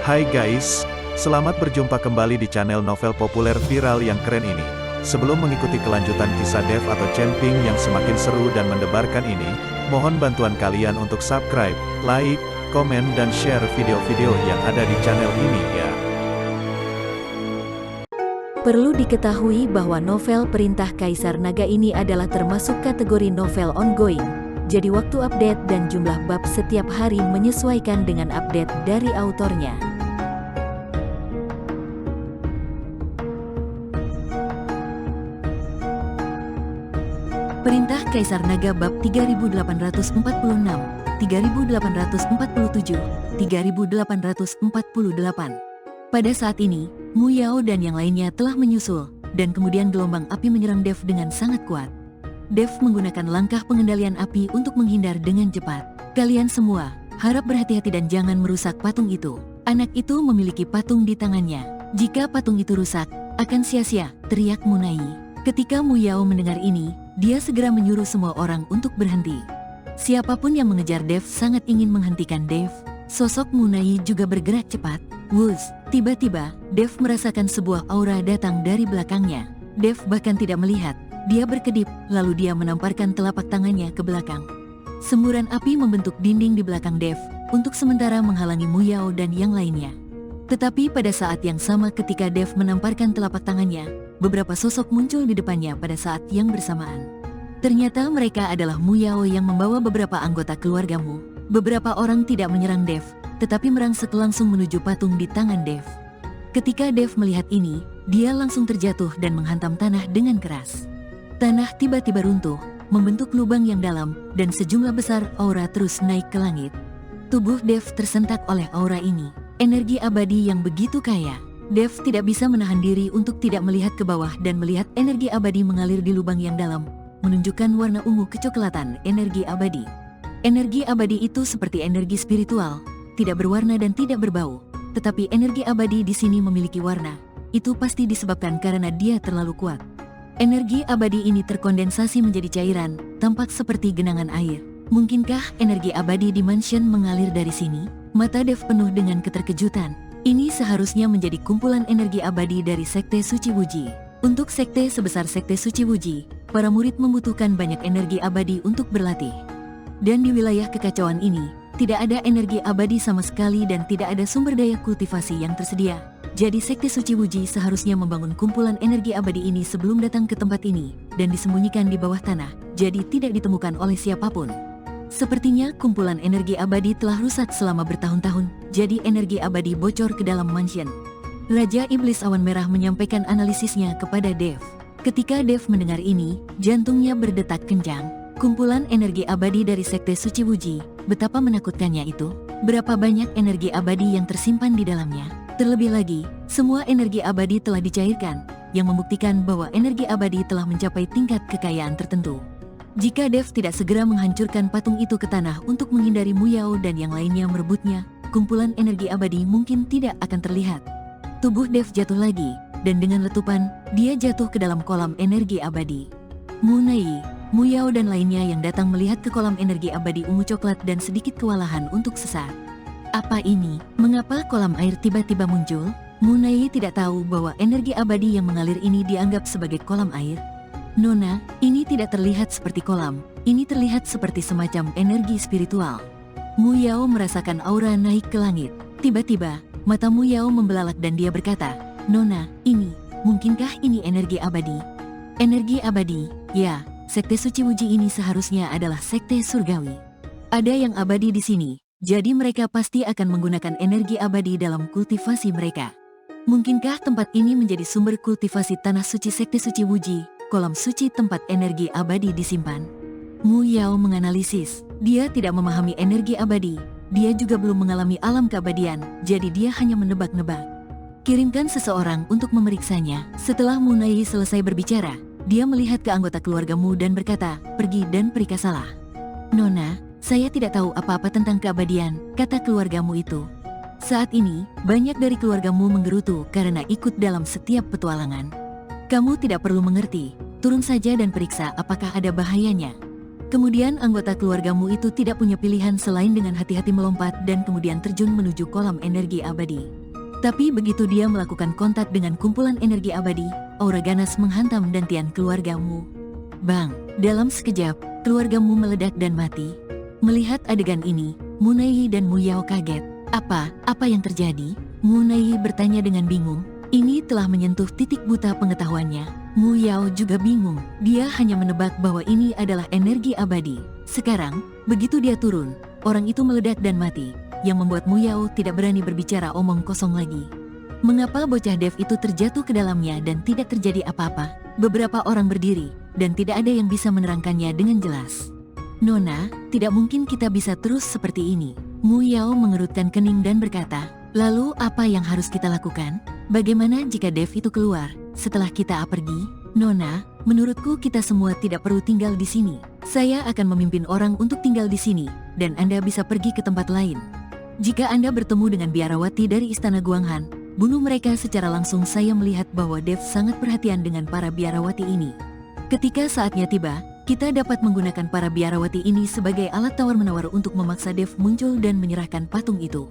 Hai guys, selamat berjumpa kembali di channel novel populer viral yang keren ini. Sebelum mengikuti kelanjutan kisah Dev atau Camping yang semakin seru dan mendebarkan ini, mohon bantuan kalian untuk subscribe, like, komen dan share video-video yang ada di channel ini ya. Perlu diketahui bahwa novel Perintah Kaisar Naga ini adalah termasuk kategori novel ongoing. Jadi waktu update dan jumlah bab setiap hari menyesuaikan dengan update dari autornya. Perintah Kaisar Naga bab 3846, 3847, 3848. Pada saat ini, Mu Yao dan yang lainnya telah menyusul, dan kemudian gelombang api menyerang Dev dengan sangat kuat. Dev menggunakan langkah pengendalian api untuk menghindar dengan cepat. Kalian semua, harap berhati-hati dan jangan merusak patung itu. Anak itu memiliki patung di tangannya. Jika patung itu rusak, akan sia-sia, teriak Munai. Ketika Mu Yao mendengar ini, dia segera menyuruh semua orang untuk berhenti. Siapapun yang mengejar Dev sangat ingin menghentikan Dev. Sosok Munai juga bergerak cepat. Wuz, tiba-tiba, Dev merasakan sebuah aura datang dari belakangnya. Dev bahkan tidak melihat. Dia berkedip, lalu dia menamparkan telapak tangannya ke belakang. Semburan api membentuk dinding di belakang Dev, untuk sementara menghalangi Mu Yao dan yang lainnya. Tetapi pada saat yang sama ketika Dev menamparkan telapak tangannya, beberapa sosok muncul di depannya pada saat yang bersamaan. Ternyata mereka adalah Mu Yao yang membawa beberapa anggota keluarga Mu. Beberapa orang tidak menyerang Dev, tetapi merangsek langsung menuju patung di tangan Dev. Ketika Dev melihat ini, dia langsung terjatuh dan menghantam tanah dengan keras. Tanah tiba-tiba runtuh, membentuk lubang yang dalam, dan sejumlah besar aura terus naik ke langit. Tubuh Dev tersentak oleh aura ini. Energi abadi yang begitu kaya. Dev tidak bisa menahan diri untuk tidak melihat ke bawah dan melihat energi abadi mengalir di lubang yang dalam, menunjukkan warna ungu kecoklatan energi abadi. Energi abadi itu seperti energi spiritual, tidak berwarna dan tidak berbau, tetapi energi abadi di sini memiliki warna. Itu pasti disebabkan karena dia terlalu kuat. Energi abadi ini terkondensasi menjadi cairan, tampak seperti genangan air. Mungkinkah energi abadi di mansion mengalir dari sini? Mata Dev penuh dengan keterkejutan. Ini seharusnya menjadi kumpulan energi abadi dari Sekte Suci Wuji. Untuk sekte sebesar Sekte Suci Wuji, para murid membutuhkan banyak energi abadi untuk berlatih. Dan di wilayah kekacauan ini, tidak ada energi abadi sama sekali dan tidak ada sumber daya kultivasi yang tersedia. Jadi Sekte Suci Wuji seharusnya membangun kumpulan energi abadi ini sebelum datang ke tempat ini, dan disembunyikan di bawah tanah, jadi tidak ditemukan oleh siapapun. Sepertinya kumpulan energi abadi telah rusak selama bertahun-tahun, jadi energi abadi bocor ke dalam mansion. Raja Iblis Awan Merah menyampaikan analisisnya kepada Dev. Ketika Dev mendengar ini, jantungnya berdetak kencang. Kumpulan energi abadi dari Sekte Suci Wuji, betapa menakutkannya itu. Berapa banyak energi abadi yang tersimpan di dalamnya. Terlebih lagi, semua energi abadi telah dicairkan, yang membuktikan bahwa energi abadi telah mencapai tingkat kekayaan tertentu. Jika Dev tidak segera menghancurkan patung itu ke tanah untuk menghindari Mu Yao dan yang lainnya merebutnya, kumpulan energi abadi mungkin tidak akan terlihat. Tubuh Dev jatuh lagi, dan dengan letupan, dia jatuh ke dalam kolam energi abadi. Munai, Mu Yao dan lainnya yang datang melihat ke kolam energi abadi ungu coklat dan sedikit kewalahan untuk sesaat. Apa ini? Mengapa kolam air tiba-tiba muncul? Munai tidak tahu bahwa energi abadi yang mengalir ini dianggap sebagai kolam air. Nona, ini tidak terlihat seperti kolam, ini terlihat seperti semacam energi spiritual. Mu Yao merasakan aura naik ke langit. Tiba-tiba, mata Mu Yao membelalak dan dia berkata, Nona, mungkinkah ini energi abadi? Energi abadi, ya, Sekte Suci Wuji ini seharusnya adalah sekte surgawi. Ada yang abadi di sini, jadi mereka pasti akan menggunakan energi abadi dalam kultivasi mereka. Mungkinkah tempat ini menjadi sumber kultivasi tanah suci Sekte Suci Wuji? Kolam suci tempat energi abadi disimpan. Mu Yao menganalisis. Dia tidak memahami energi abadi. Dia juga belum mengalami alam keabadian, jadi dia hanya menebak-nebak. Kirimkan seseorang untuk memeriksanya. Setelah Munai selesai berbicara, dia melihat ke anggota keluargamu dan berkata, pergi dan periksalah. Nona, saya tidak tahu apa-apa tentang keabadian, kata keluargamu itu. Saat ini, banyak dari keluargamu menggerutu karena ikut dalam setiap petualangan. Kamu tidak perlu mengerti, turun saja dan periksa apakah ada bahayanya. Kemudian anggota keluargamu itu tidak punya pilihan selain dengan hati-hati melompat dan kemudian terjun menuju kolam energi abadi. Tapi begitu dia melakukan kontak dengan kumpulan energi abadi, aura ganas menghantam dantian keluargamu. Bang! Dalam sekejap, keluargamu meledak dan mati. Melihat adegan ini, Munei dan Mu Yao kaget. Apa yang terjadi? Munei bertanya dengan bingung. Ini telah menyentuh titik buta pengetahuannya. Mu Yao juga bingung. Dia hanya menebak bahwa ini adalah energi abadi. Sekarang, begitu dia turun, orang itu meledak dan mati, yang membuat Mu Yao tidak berani berbicara omong kosong lagi. Mengapa bocah Dev itu terjatuh ke dalamnya dan tidak terjadi apa-apa? Beberapa orang berdiri, dan tidak ada yang bisa menerangkannya dengan jelas. Nona, tidak mungkin kita bisa terus seperti ini. Mu Yao mengerutkan kening dan berkata, lalu apa yang harus kita lakukan? Bagaimana jika Dev itu keluar setelah kita pergi? Nona, menurutku kita semua tidak perlu tinggal di sini. Saya akan memimpin orang untuk tinggal di sini, dan Anda bisa pergi ke tempat lain. Jika Anda bertemu dengan biarawati dari Istana Guanghan, bunuh mereka secara langsung. Saya melihat bahwa Dev sangat perhatian dengan para biarawati ini. Ketika saatnya tiba, kita dapat menggunakan para biarawati ini sebagai alat tawar-menawar untuk memaksa Dev muncul dan menyerahkan patung itu.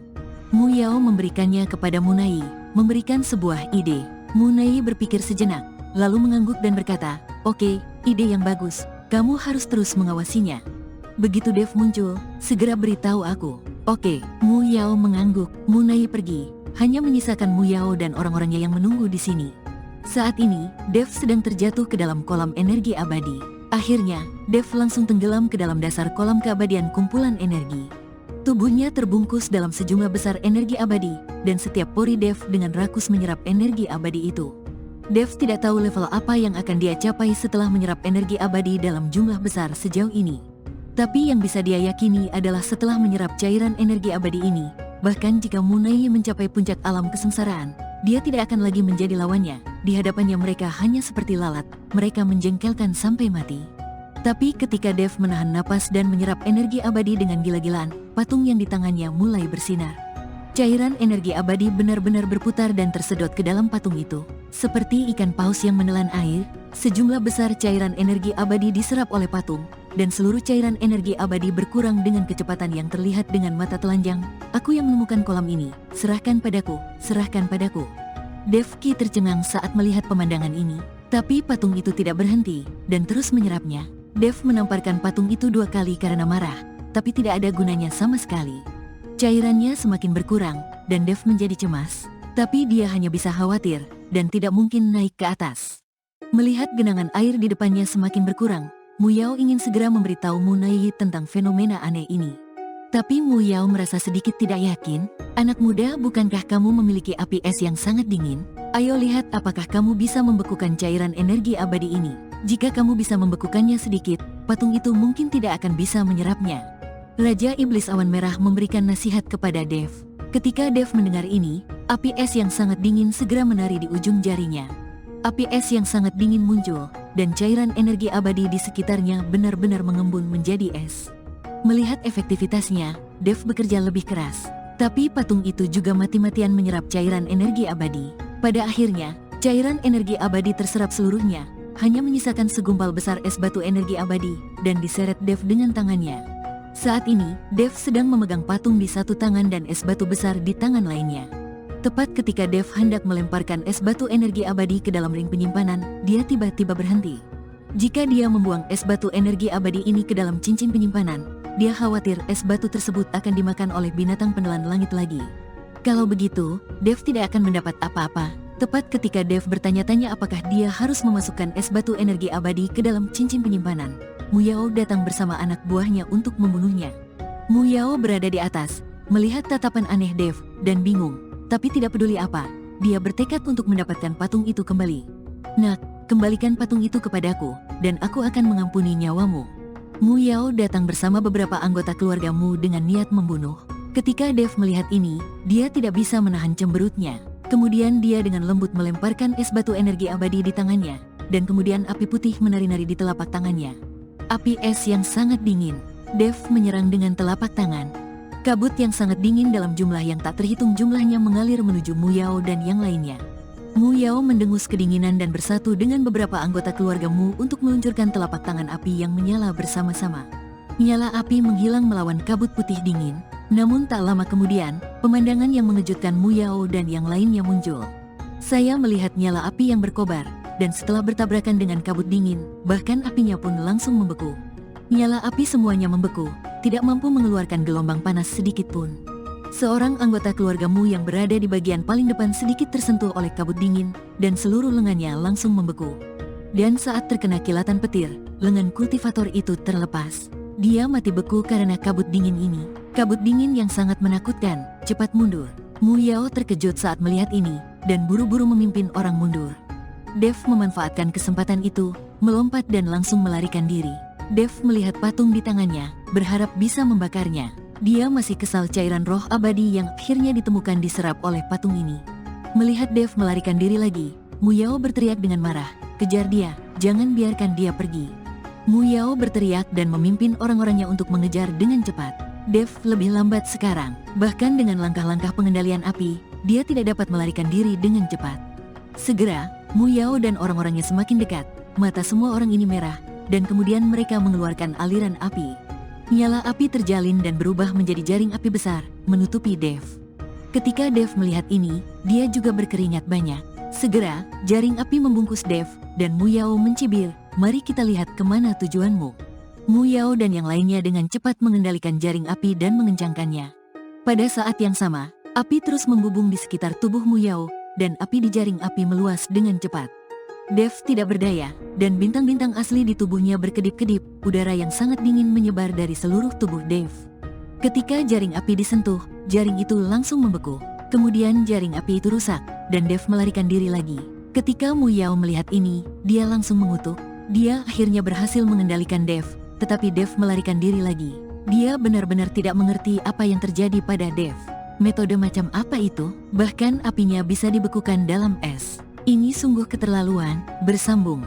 Mu Yao memberikannya kepada Munai, memberikan sebuah ide. Munai berpikir sejenak, lalu mengangguk dan berkata, oke, ide yang bagus, kamu harus terus mengawasinya. Begitu Dev muncul, segera beritahu aku. Oke, Mu Yao mengangguk. Munai pergi, hanya menyisakan Mu Yao dan orang-orangnya yang menunggu di sini. Saat ini, Dev sedang terjatuh ke dalam kolam energi abadi. Akhirnya, Dev langsung tenggelam ke dalam dasar kolam keabadian kumpulan energi. Tubuhnya terbungkus dalam sejumlah besar energi abadi, dan setiap pori Dev dengan rakus menyerap energi abadi itu. Dev tidak tahu level apa yang akan dia capai setelah menyerap energi abadi dalam jumlah besar sejauh ini. Tapi yang bisa dia yakini adalah setelah menyerap cairan energi abadi ini, bahkan jika Munai mencapai puncak alam kesengsaraan, dia tidak akan lagi menjadi lawannya. Di hadapannya mereka hanya seperti lalat, mereka menjengkelkan sampai mati. Tapi ketika Dev menahan napas dan menyerap energi abadi dengan gila-gilaan, patung yang di tangannya mulai bersinar. Cairan energi abadi benar-benar berputar dan tersedot ke dalam patung itu. Seperti ikan paus yang menelan air, sejumlah besar cairan energi abadi diserap oleh patung, dan seluruh cairan energi abadi berkurang dengan kecepatan yang terlihat dengan mata telanjang. Aku yang menemukan kolam ini, serahkan padaku, serahkan padaku. Dev Ki tercengang saat melihat pemandangan ini, tapi patung itu tidak berhenti, dan terus menyerapnya. Dev menamparkan patung itu 2 kali karena marah, tapi tidak ada gunanya sama sekali. Cairannya semakin berkurang, dan Dev menjadi cemas, tapi dia hanya bisa khawatir, dan tidak mungkin naik ke atas. Melihat genangan air di depannya semakin berkurang, Mu Yao ingin segera memberitahu Munai tentang fenomena aneh ini. Tapi Mu Yao merasa sedikit tidak yakin. Anak muda, bukankah kamu memiliki api es yang sangat dingin? Ayo lihat apakah kamu bisa membekukan cairan energi abadi ini. Jika kamu bisa membekukannya sedikit, patung itu mungkin tidak akan bisa menyerapnya. Raja Iblis Awan Merah memberikan nasihat kepada Dev. Ketika Dev mendengar ini, api es yang sangat dingin segera menari di ujung jarinya. Api es yang sangat dingin muncul, dan cairan energi abadi di sekitarnya benar-benar mengembun menjadi es. Melihat efektivitasnya, Dev bekerja lebih keras. Tapi patung itu juga mati-matian menyerap cairan energi abadi. Pada akhirnya, cairan energi abadi terserap seluruhnya, hanya menyisakan segumpal besar es batu energi abadi, dan diseret Dev dengan tangannya. Saat ini, Dev sedang memegang patung di satu tangan dan es batu besar di tangan lainnya. Tepat ketika Dev hendak melemparkan es batu energi abadi ke dalam ring penyimpanan, dia tiba-tiba berhenti. Jika dia membuang es batu energi abadi ini ke dalam cincin penyimpanan, dia khawatir es batu tersebut akan dimakan oleh binatang penelan langit lagi. Kalau begitu, Dev tidak akan mendapat apa-apa. Tepat ketika Dev bertanya-tanya apakah dia harus memasukkan es batu energi abadi ke dalam cincin penyimpanan, Mu Yao datang bersama anak buahnya untuk membunuhnya. Mu Yao berada di atas, melihat tatapan aneh Dev, dan bingung. Tapi tidak peduli apa, dia bertekad untuk mendapatkan patung itu kembali. Nak, kembalikan patung itu kepadaku, dan aku akan mengampuni nyawamu. Mu Yao datang bersama beberapa anggota keluarga Mu dengan niat membunuh. Ketika Dev melihat ini, dia tidak bisa menahan cemberutnya. Kemudian dia dengan lembut melemparkan es batu energi abadi di tangannya, dan kemudian api putih menari-nari di telapak tangannya. Api es yang sangat dingin. Dev menyerang dengan telapak tangan. Kabut yang sangat dingin dalam jumlah yang tak terhitung jumlahnya mengalir menuju Mu Yao dan yang lainnya. Mu Yao mendengus kedinginan dan bersatu dengan beberapa anggota keluarga Mu untuk meluncurkan telapak tangan api yang menyala bersama-sama. Nyala api menghilang melawan kabut putih dingin. Namun tak lama kemudian, Pemandangan yang mengejutkan Mu Yao dan yang lainnya muncul. Saya melihat nyala api yang berkobar, dan setelah bertabrakan dengan kabut dingin, bahkan apinya pun langsung membeku. Nyala api semuanya membeku, tidak mampu mengeluarkan gelombang panas sedikit pun. Seorang anggota keluarga Mu yang berada di bagian paling depan sedikit tersentuh oleh kabut dingin, dan seluruh lengannya langsung membeku. Dan saat terkena kilatan petir, lengan kultivator itu terlepas. Dia mati beku karena kabut dingin ini. Kabut dingin yang sangat menakutkan, cepat mundur. Mu Yao terkejut saat melihat ini, dan buru-buru memimpin orang mundur. Dev memanfaatkan kesempatan itu, melompat dan langsung melarikan diri. Dev melihat patung di tangannya, berharap bisa membakarnya. Dia masih kesal cairan roh abadi yang akhirnya ditemukan diserap oleh patung ini. Melihat Dev melarikan diri lagi, Mu Yao berteriak dengan marah, "Kejar dia, jangan biarkan dia pergi." Mu Yao berteriak dan memimpin orang-orangnya untuk mengejar dengan cepat. Dev lebih lambat sekarang, bahkan dengan langkah-langkah pengendalian api, dia tidak dapat melarikan diri dengan cepat. Segera, Mu Yao dan orang-orangnya semakin dekat, mata semua orang ini merah, dan kemudian mereka mengeluarkan aliran api. Nyala api terjalin dan berubah menjadi jaring api besar, menutupi Dev. Ketika Dev melihat ini, dia juga berkeringat banyak. Segera, jaring api membungkus Dev, dan Mu Yao mencibir, "Mari kita lihat kemana tujuanmu." Mu Yao dan yang lainnya dengan cepat mengendalikan jaring api dan mengencangkannya. Pada saat yang sama, api terus membubung di sekitar tubuh Mu Yao, dan api di jaring api meluas dengan cepat. Dev tidak berdaya, dan bintang-bintang asli di tubuhnya berkedip-kedip, udara yang sangat dingin menyebar dari seluruh tubuh Dev. Ketika jaring api disentuh, jaring itu langsung membeku. Kemudian jaring api itu rusak, dan Dev melarikan diri lagi. Ketika Mu Yao melihat ini, dia langsung mengutuk. Dia akhirnya berhasil mengendalikan Dev, tetapi Dev melarikan diri lagi. Dia benar-benar tidak mengerti apa yang terjadi pada Dev. Metode macam apa itu? Bahkan apinya bisa dibekukan dalam es. Ini sungguh keterlaluan. Bersambung.